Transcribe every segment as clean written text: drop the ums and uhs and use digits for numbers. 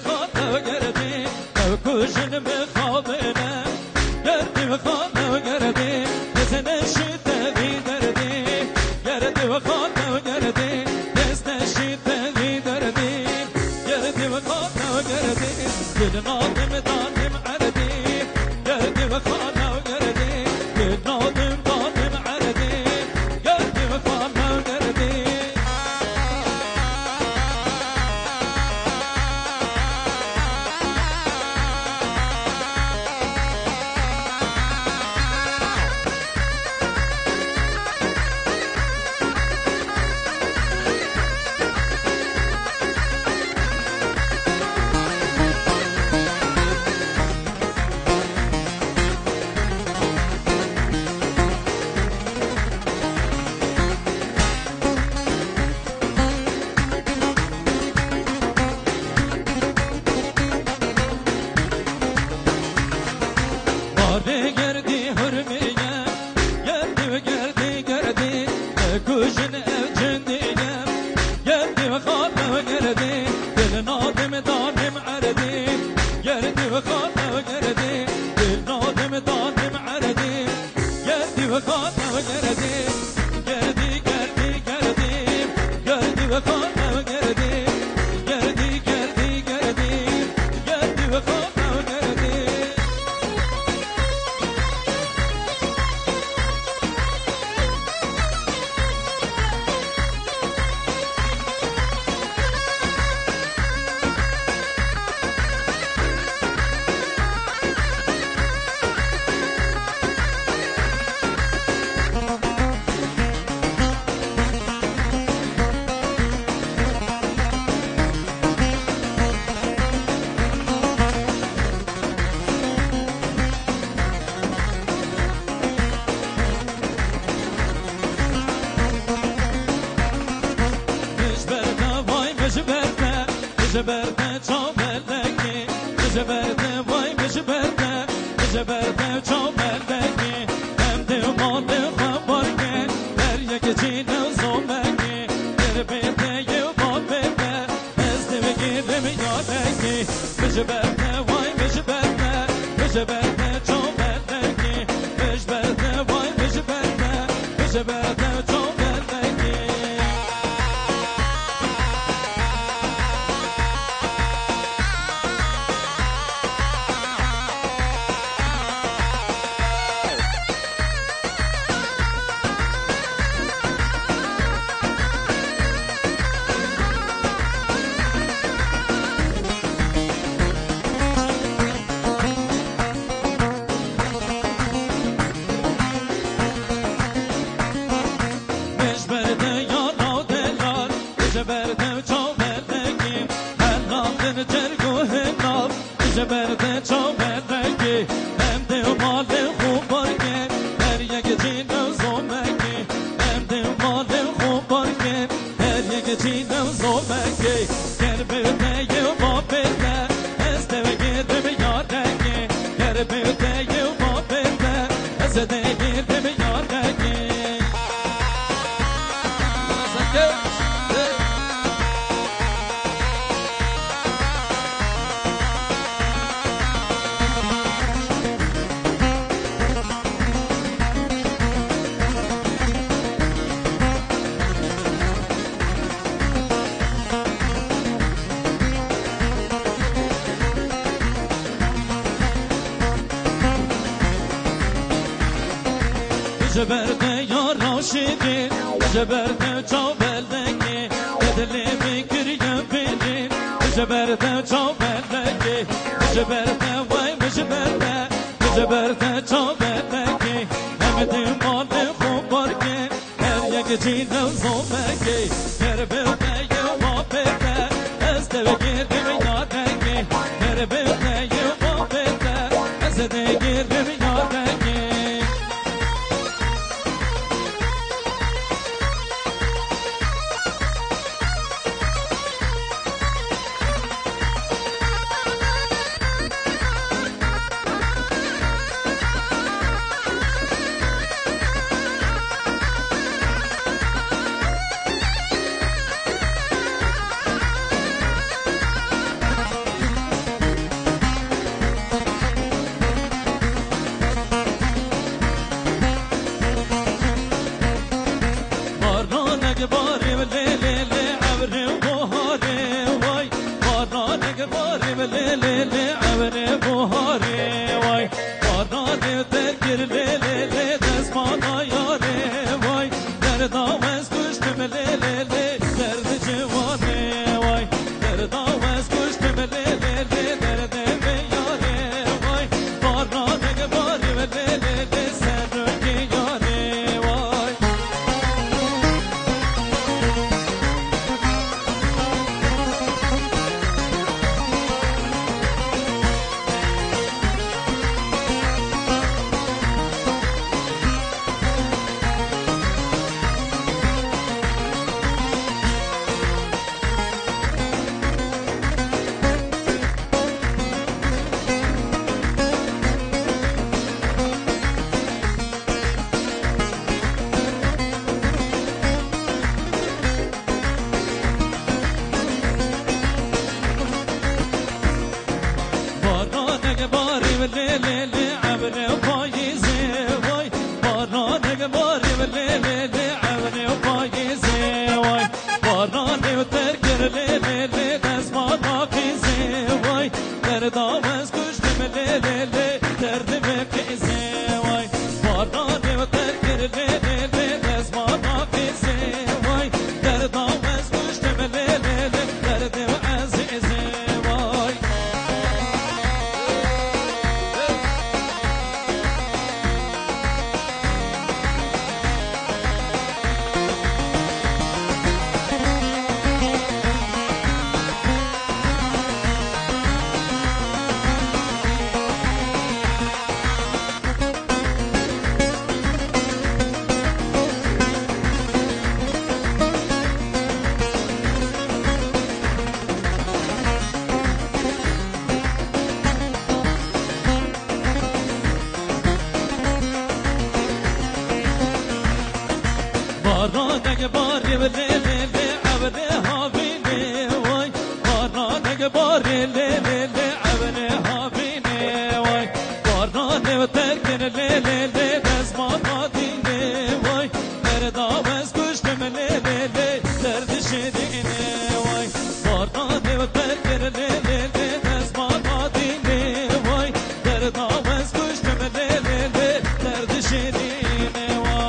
بخواد گردی کوشن بخوابنه گردی بخواد گردی دستنشی تغیی دردی گردی بخواد گردی دستنشی تغیی دردی گردی بخواد گردی دل نادم دادم عردی گردی بخواد گردی دل نادم دادم عردی گردی بخواد گردی Bari gerdi hürmiye, geldi ve gerdi, kuşun evcindiye, geldi ve khana gerdi, dil nadim danim ardi, geldi ve khana gerdi, dil nadim danim ardi, geldi ve khana gerdi, geldi ve khana gerdi, geldi ve khana gerdi. Mecberde çameldeki, mecberde vay mecberde, mecberde çameldeki, hem de malı haberke, her yekecine zomeki, her bedeye babebe, ezde ve girim yadeki, mecberde vay mecberde, mecberde çameldeki, mecberde vay mecberde, mecberde çameldeki. Mecberde çameldeki, her naldın cerguhenab, mecberde çameldeki, hem de malı hubarke, her yekecine zomeki, hem de malı hubarke, her yekecine zomeki, gerbedeye babede, ezde ve girdim yardeki, gerbedeye babede, ezde girdim yardeki. Ceberde ya Raşidin, ceberde çabeldeki, bedeli fikir yapidin, ceberde çabeldeki, ceberde vay ceberde, ceberde çabeldeki, hem de malı hubarke, her yekecine zomeki, gerbede yuvabede, ezde ve girdim yadeki, gerbede yuvabede, ezde girdim yadeki. باری لی لی لی عبر بهاری وای باران ترکر لی لی لی دزمانا یاری وای درد آوز کشتم لی لی لی درد جوانی وای درد آوز کشتم لی لی لی درد بیاری وای باران باری لی لی لی سرکی یاری وای لی لی لی عبر پاییزی وای باران باری لی لی لی عبر پاییزی وای باران ترکر لی لی لی دزمانا خیزی وای درد آوز کشتم لی لی لی درد بقیزی وای باران ترکر لی لی لی دزمانا خیزی وای درد آوز کشتم لی لی لی درد عزیزی وای باران باری لی لی لی عبر هاوینی وای باران باری لی لی لی عبر هاوینی وای باران ترکن لی لی لی دزمانا دینی وای درد آوز کشتم لی لی لی درد شیرینی وای باران ترکن لی لی لی دزمانا دینی وای درد آوز کشتم لی لی لی درد شیرینی وای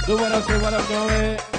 Do what up, say what up, going.